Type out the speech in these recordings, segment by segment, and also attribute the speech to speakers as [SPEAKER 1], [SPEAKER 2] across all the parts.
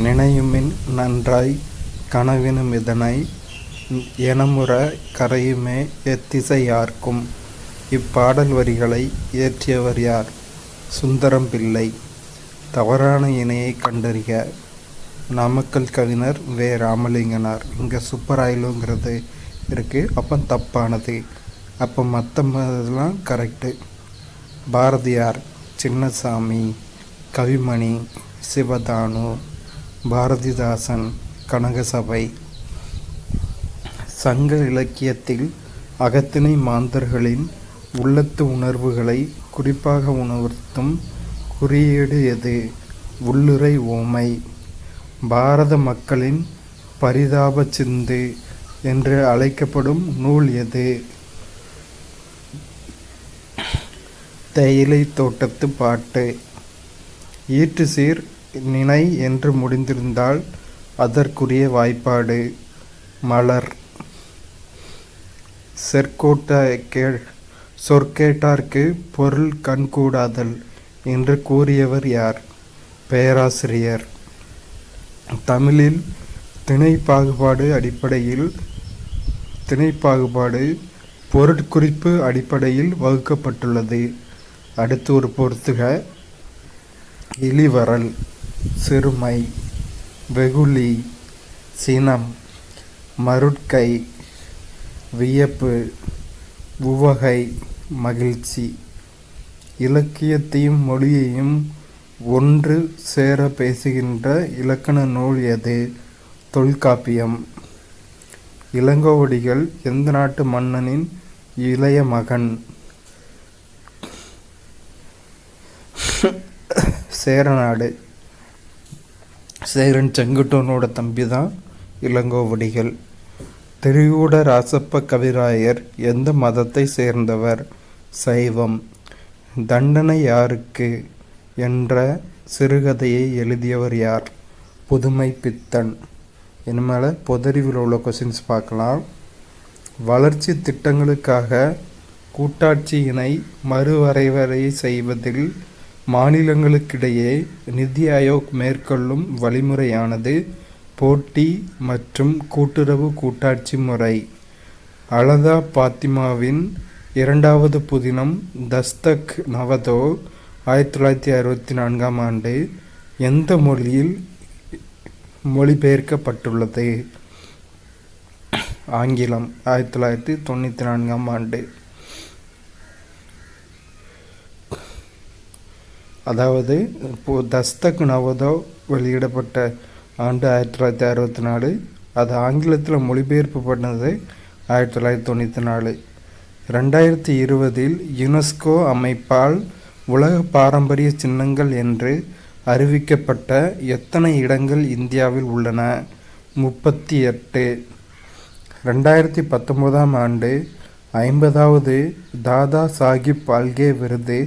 [SPEAKER 1] நினையுமின் நன்றாய் கனவினும் இதனை எனமுற கரையுமே எத்திசையார்க்கும். இப்பாடல் வரிகளை இயற்றியவர் யார்? சுந்தரம் பிள்ளை. தவறான இணையை கண்டறிக. நாமக்கல் கவிஞர் வே. ராமலிங்கனார். இங்கே சூப்பராயிலுங்கிறது இருக்குது, அப்போ தப்பானது. அப்போ மற்றதெல்லாம் கரெக்டு. பாரதியார், சின்னசாமி, கவிமணி, சிவதானு, பாரதிதாசன், கனகசபை. சங்க இலக்கியத்தில் அகத்திணை மாந்தர்களின் உள்ளத்து உணர்வுகளை குறிப்பாக உணர்த்தும் குறியீடு எது? உள்ளுறை ஓமை. பாரத மக்களின் பரிதாப சிந்து என்று அழைக்கப்படும் நூல் எது? தேயிலை தோட்டத்து பாட்டு. ஈற்று சீர் நினை என்று முடிந்திருந்தால் அதற்குரிய வாய்ப்பாடு மலர். சொற்கேட்டார்க்கு பொருள் கண்கூடாதல் என்று கூறியவர் யார்? பேராசிரியர். தமிழில் திணை பாகுபாடு பொருட்குறிப்பு அடிப்படையில் வகுக்கப்பட்டுள்ளது. அடுத்து ஒரு பொறுத்துக. இளிவரல், சிறுமை, வெகுளி, சினம், மருட்கை, வியப்பு, உவகை, மகிழ்ச்சி. இலக்கியத்தையும் மொழியையும் ஒன்று சேர பேசுகின்ற இலக்கண நூல் எது? தொல்காப்பியம். இளங்கோவடிகள் எந்த நாட்டு மன்னனின் இளைய மகன்? சேரநாடு. சேரன் செங்குட்டுவனோட தம்பி தான் இளங்கோவடிகள். திரிகூட ராசப்ப கவிராயர் எந்த மதத்தை சேர்ந்தவர்? சைவம். தண்டனை யாருக்கு என்ற சிறுகதையை எழுதியவர் யார்? புதுமை பித்தன். இனிமேல் பொதறிவில் உள்ள கொஸ்டின்ஸ் பார்க்கலாம். வளர்ச்சி திட்டங்களுக்காக கூட்டாட்சியினை மறுவரைவரை செய்வதில் மாநிலங்களுக்கிடையே நிதி ஆயோக் மேற்கொள்ளும் வழிமுறையானது போட்டி மற்றும் கூட்டுறவு கூட்டாட்சி முறை. அலதா பாத்திமாவின் இரண்டாவது புதினம் தஸ்தக் நவதோ 1964ஆம் ஆண்டு எந்த மொழியில் மொழிபெயர்க்கப்பட்டுள்ளது? ஆங்கிலம். 1994ஆம் ஆண்டு. அதாவது தஸ்தக் நவதோ வெளியிடப்பட்ட ஆண்டு 1964. அது ஆங்கிலத்தில் மொழிபெயர்ப்பு பண்ணது 1994. 2020 யுனெஸ்கோ அமைப்பால் உலக பாரம்பரிய சின்னங்கள் என்று அறிவிக்கப்பட்ட எத்தனை இடங்கள் இந்தியாவில் உள்ளன? 38. 2019ஆம் ஆண்டு 50வது தாதா சாஹிப் பால்கே விருது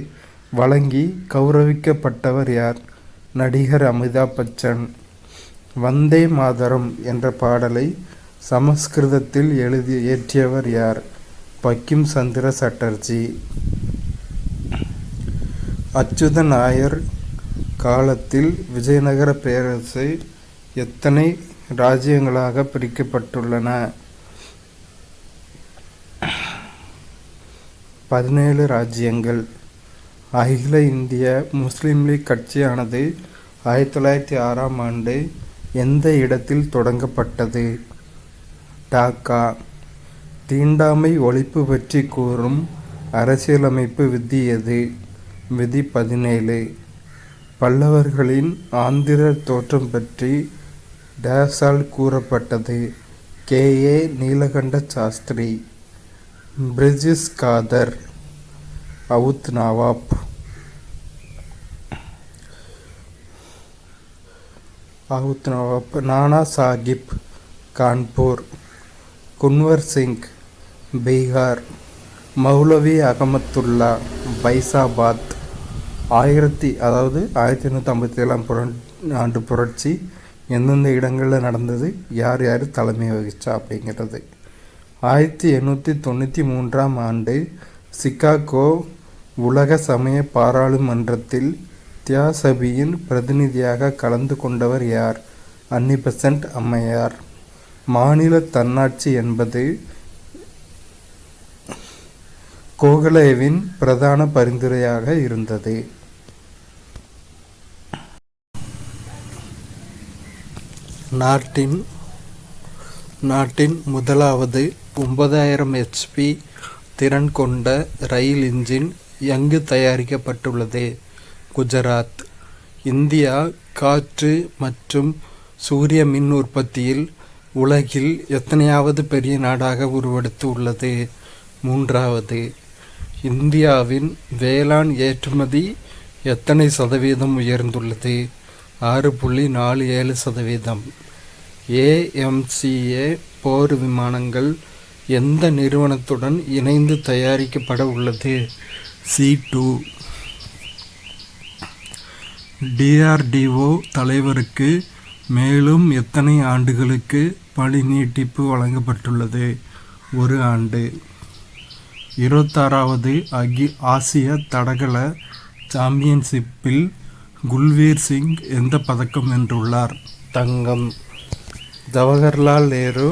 [SPEAKER 1] வழங்கி கௌரவிக்கப்பட்டவர் யார்? நடிகர் அமிதாப் பச்சன். வந்தே மாதரம் என்ற பாடலை சமஸ்கிருதத்தில் இயற்றியவர் யார்? பங்கிம் சந்திர சட்டர்ஜி. அச்சுத நாயர் காலத்தில் விஜயநகர பேரரசு எத்தனை ராஜ்யங்களாக பிரிக்கப்பட்டுள்ளன? 17 ராஜ்யங்கள். அகில இந்திய முஸ்லீம் லீக் கட்சியானது 1906ஆம் ஆண்டு எந்த இடத்தில் தொடங்கப்பட்டது? டாக்கா. தீண்டாமை ஒழிப்பு பற்றி கூறும் அரசியலமைப்பு விதி எது? விதி 17. பல்லவர்களின் ஆந்திர தோற்றம் பற்றி டேஸால் கூறப்பட்டது? K.A. நீலகண்ட சாஸ்திரி. பிரிஜிஸ் காதர். அவுத் நவாப். நானா சாஹிப் கான்பூர். குன்வர் சிங் பீகார். மௌலவி அகமத்துல்லா பைசாபாத். 1857ஆம் ஆண்டு புரட்சி எந்தெந்த இடங்களில் நடந்தது? யார் யார் தலைமை வகிச்சா அப்படிங்கிறது. 1893ஆம் ஆண்டு சிகாகோ உலக சமய பாராளுமன்றத்தில் தியாசபியின் பிரதிநிதியாக கலந்து கொண்டவர் யார்? அன்னி பெசன்ட் அம்மையார். மாநில தன்னாட்சி என்பது கோகலேவின் பிரதான பரிந்துரையாக இருந்தது. நாட்டின் முதலாவது 9000 HP திறன் கொண்ட ரயில் இன்ஜின் எங்கு தயாரிக்கப்பட்டுள்ளது? குஜராத். இந்தியா காற்று மற்றும் சூரிய மின் உற்பத்தியில் உலகில் எத்தனையாவது பெரிய நாடாக உருவெடுத்து உள்ளது? 3வது. இந்தியாவின் வேளாண் ஏற்றுமதி எத்தனை சதவீதம் உயர்ந்துள்ளது? 6.47%. AMCA போர் விமானங்கள் எந்த நிறுவனத்துடன் இணைந்து தயாரிக்கப்பட உள்ளது? C2. DRDO தலைவருக்கு மேலும் எத்தனை ஆண்டுகளுக்கு பணி நீட்டிப்பு வழங்கப்பட்டுள்ளது? 1 ஆண்டு. 26வது ஆசிய தடகள சாம்பியன்ஷிப்பில் குல்வீர் சிங் எந்த பதக்கம் வென்றுள்ளார்? தங்கம். ஜவஹர்லால் நேரு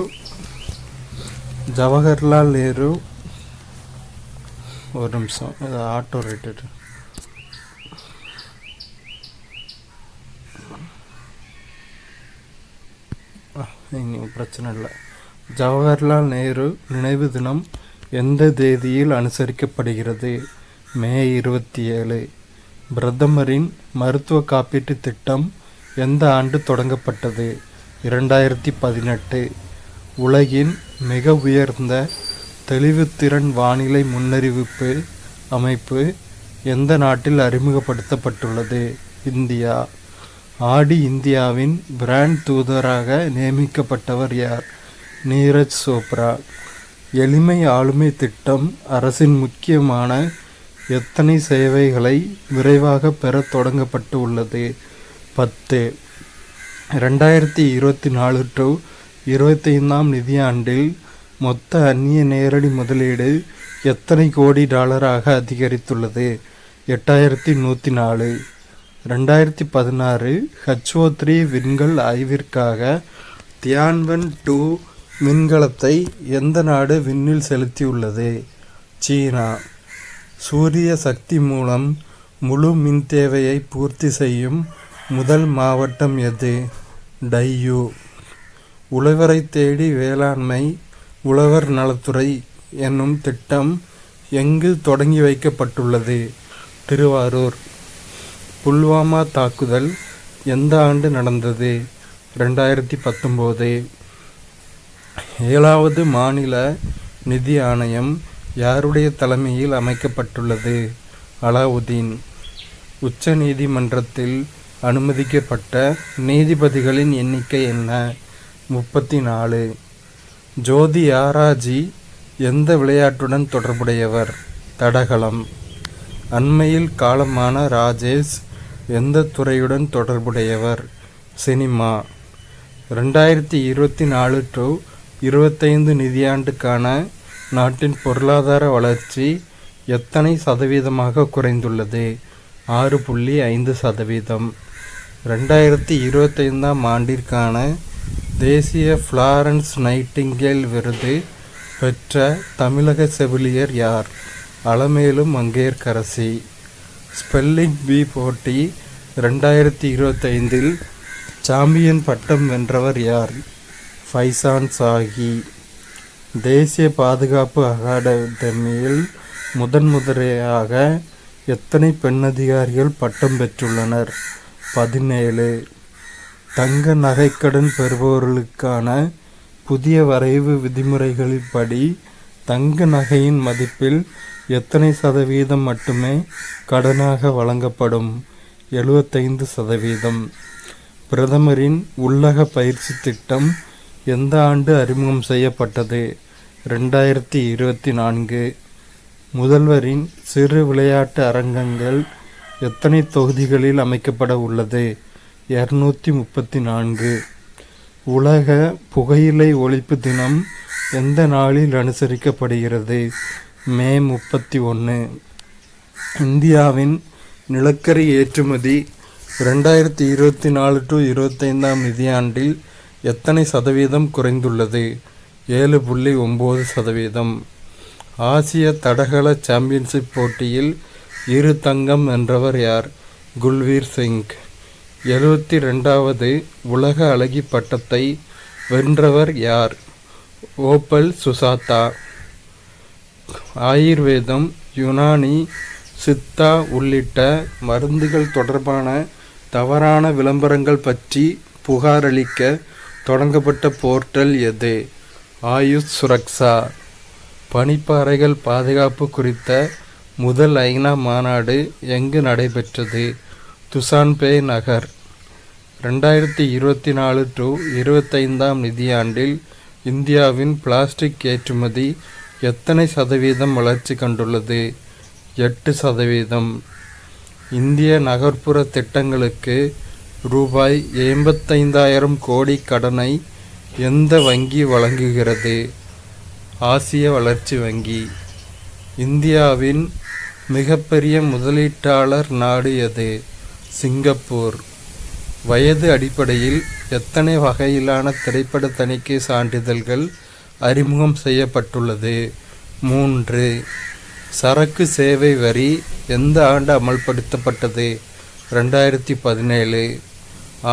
[SPEAKER 1] ஒரு நிமிஷம், ஆட்டோ ரேட்டட். பிரச்சனை இல்லை. ஜவஹர்லால் நேரு நினைவு தினம் எந்த தேதியில் அனுசரிக்கப்படுகிறது? மே 27. பிரதமரின் மருத்துவ காப்பீட்டு திட்டம் எந்த ஆண்டு தொடங்கப்பட்டது? 2018. உலகின் மிக உயர்ந்த தெளிவுத்திறன் வானிலை முன்னறிவிப்பு அமைப்பு எந்த நாட்டில் அறிமுகப்படுத்தப்பட்டுள்ளது? இந்தியா. ஆடி இந்தியாவின் பிராண்ட் தூதராக நியமிக்கப்பட்டவர் யார்? நீரஜ் சோப்ரா. எளிமை ஆளுமை திட்டம் அரசின் முக்கியமான எத்தனை சேவைகளை விரைவாக பெற தொடங்கப்பட்டு உள்ளது? 10. 2024 to 25 நிதியாண்டில் மொத்த அந்நிய நேரடி முதலீடு எத்தனை கோடி டாலராக அதிகரித்துள்ளது? 8104. 2016 HO3 விண்கல் ஆய்விற்காக தியான்வன் 2 விண்கலத்தை எந்த நாடு விண்ணில் செலுத்தியுள்ளது? சீனா. சூரிய சக்தி மூலம் முழு மின் தேவையை பூர்த்தி செய்யும் முதல் மாவட்டம் எது? டையூ. உழவரை தேடி வேளாண்மை உழவர் நலத்துறை என்னும் திட்டம் எங்கு தொடங்கி வைக்கப்பட்டுள்ளது? திருவாரூர். புல்வாமா தாக்குதல் எந்த ஆண்டு நடந்தது? 2019. 7வது மாநில நிதி ஆணையம் யாருடைய தலைமையில் அமைக்கப்பட்டுள்ளது? அலாவுதீன். உச்ச நீதிமன்றத்தில் அனுமதிக்கப்பட்ட நீதிபதிகளின் எண்ணிக்கை என்ன? 34. ஜோதி ஆராஜி எந்த விளையாட்டுடன் தொடர்புடையவர்? தடகளம். அண்மையில் காலமான ராஜேஷ் எந்த துறையுடன் தொடர்புடையவர்? சினிமா. 2024 to 25 நிதியாண்டுக்கான நாட்டின் பொருளாதார வளர்ச்சி எத்தனை சதவீதமாக குறைந்துள்ளது? 6.5%. 2025 ஆண்டிற்கான தேசிய ஃப்ளாரன்ஸ் நைட்டிங்கேல் விருது பெற்ற தமிழக செவிலியர் யார்? அலமேலு மங்கையர்க்கரசி. ஸ்பெல்லிங் பீ போட்டி 2025 சாம்பியன் பட்டம் வென்றவர் யார்? ஃபைசான் சாகி. தேசிய பாதுகாப்பு அகாடமியில் முதன்முறையாக எத்தனை பெண் அதிகாரிகள் பட்டம் பெற்றுள்ளனர்? 17. தங்க நகைக்கடன் பெறுபவர்களுக்கான புதிய வரைவு விதிமுறைகளின்படி தங்க நகையின் மதிப்பில் எத்தனை சதவீதம் மட்டுமே கடனாக வழங்கப்படும்? 75%. பிரதமரின் உள்ளக பயிற்சி திட்டம் எந்த ஆண்டு அறிமுகம் செய்யப்பட்டது? 2024. முதல்வரின் சிறு விளையாட்டு அரங்கங்கள் எத்தனை தொகுதிகளில் அமைக்கப்பட உள்ளது? 234. உலக புகையிலை ஒழிப்பு தினம் எந்த நாளில் அனுசரிக்கப்படுகிறது? மே 31. இந்தியாவின் நிலக்கரி ஏற்றுமதி 2024 to 25 நிதியாண்டில் எத்தனை சதவீதம் குறைந்துள்ளது? 7.9%. ஆசிய தடகள சாம்பியன்ஷிப் போட்டியில் 2 தங்கம் வென்றவர் யார்? குல்வீர் சிங். 72வது உலக அழகி பட்டத்தை வென்றவர் யார்? ஓபல் சுசாதா. ஆயுர்வேதம், யுனானி, சித்தா உள்ளிட்ட மருந்துகள் தொடர்பான தவறான விளம்பரங்கள் பற்றி புகாரளிக்க தொடங்கப்பட்ட போர்ட்டல் எது? ஆயுஷ் சுரக்ஷா. பனிப்பாறைகள் பாதுகாப்பு குறித்த முதல் ஐநா மாநாடு எங்கு நடைபெற்றது? Dushanbe Nagar. 2024 to 25 நிதியாண்டில் இந்தியாவின் பிளாஸ்டிக் ஏற்றுமதி எத்தனை சதவீதம் வளர்ச்சி கண்டுள்ளது? 8%. இந்திய நகர்ப்புற திட்டங்களுக்கு ரூபாய் 85,000 கோடி கடனை எந்த வங்கி வழங்குகிறது? ஆசிய வளர்ச்சி வங்கி. இந்தியாவின் மிகப்பெரிய முதலீட்டாளர் நாடு எது? சிங்கப்பூர். வயது அடிப்படையில் எத்தனை வகையிலான திரைப்பட தணிக்கை சான்றிதழ்கள் அறிமுகம் செய்யப்பட்டுள்ளது? 3. சரக்கு சேவை வரி எந்த ஆண்டு அமல்படுத்தப்பட்டது? 2017.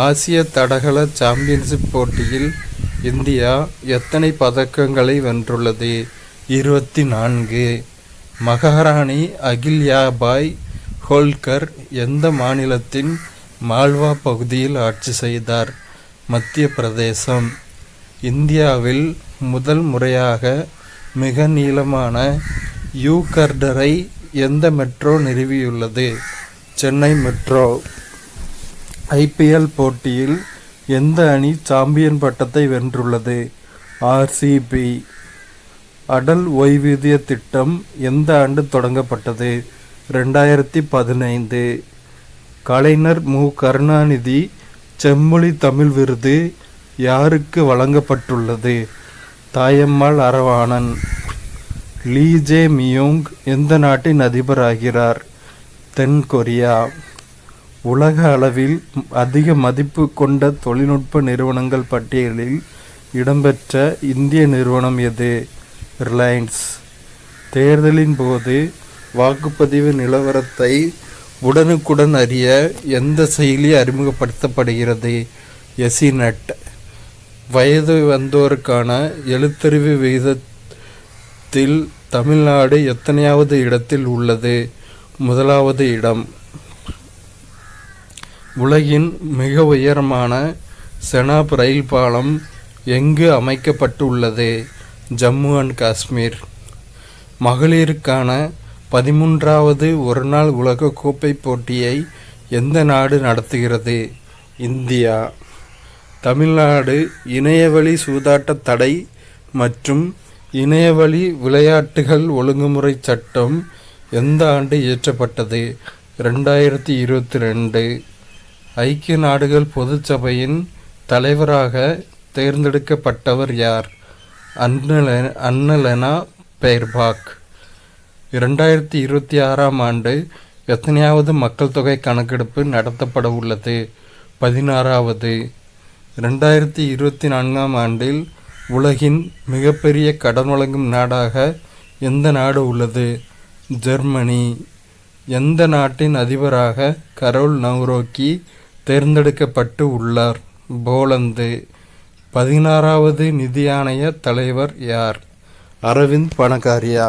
[SPEAKER 1] ஆசிய தடகள சாம்பியன்ஷிப் போட்டியில் இந்தியா எத்தனை பதக்கங்களை வென்றுள்ளது? 24. மகாராணி அகில்யாபாய் ஹோல்கர் எந்த மாநிலத்தின் மால்வா பகுதியில் ஆட்சி செய்தார்? மத்திய பிரதேசம். இந்தியாவில் முதல் முறையாக மிக நீளமான யூ கர்டரை எந்த மெட்ரோ நிறுவியுள்ளது? சென்னை மெட்ரோ. ஐபிஎல் போட்டியில் எந்த அணி சாம்பியன் பட்டத்தை வென்றுள்ளது? ஆர்சிபி. அடல் ஓய்வூதிய திட்டம் எந்த ஆண்டு தொடங்கப்பட்டது? 2015. கலைஞர் மு. கருணாநிதி செம்மொழி தமிழ் விருது யாருக்கு வழங்கப்பட்டுள்ளது? தாயம்மாள் அரவாணன். லீ ஜே மியோங் எந்த நாட்டின் அதிபர் ஆகிறார்? தென் கொரியா. உலக அளவில் அதிக மதிப்பு கொண்ட தொழில்நுட்ப நிறுவனங்கள் பட்டியலில் இடம்பெற்ற இந்திய நிறுவனம் எது? ரிலையன்ஸ். தேர்தலின் போது வாக்குப்பதிவு நிலவரத்தை உடனுக்குடன் அறிய எந்த செயலி அறிமுகப்படுத்தப்படுகிறது? எசிநெட். வயது வந்தோருக்கான எழுத்தறிவு விகிதத்தில் தமிழ்நாடு எத்தனையாவது இடத்தில் உள்ளது? 1வது இடம். உலகின் மிக உயரமான செனாப் ரயில் பாலம் எங்கு அமைக்கப்பட்டுள்ளது? ஜம்மு அண்ட் காஷ்மீர். மகளிருக்கான 13வது ஒருநாள் உலக கோப்பை போட்டியை எந்த நாடு நடத்துகிறது? இந்தியா. தமிழ்நாடு இணையவழி சூதாட்ட தடை மற்றும் இணையவழி விளையாட்டுகள் ஒழுங்குமுறை சட்டம் எந்த ஆண்டு இயற்றப்பட்டது? 2022. ஐக்கிய நாடுகள் பொதுச்சபையின் தலைவராக தேர்ந்தெடுக்கப்பட்டவர் யார்? அன்னலெனா பெயர்பாக். 2026 ஆண்டு எத்தனையாவது மக்கள் தொகை கணக்கெடுப்பு நடத்தப்பட உள்ளது? 16வது. 2024 ஆண்டில் உலகின் மிகப்பெரிய கடன் வழங்கும் நாடாக எந்த நாடு உள்ளது? ஜெர்மனி. எந்த நாட்டின் அதிபராக கரோல் நவ்ரோக்கி தேர்ந்தெடுக்கப்பட்டு உள்ளார்? போலந்து. 16வது நிதி ஆணைய தலைவர் யார்? அரவிந்த் பனகாரியா.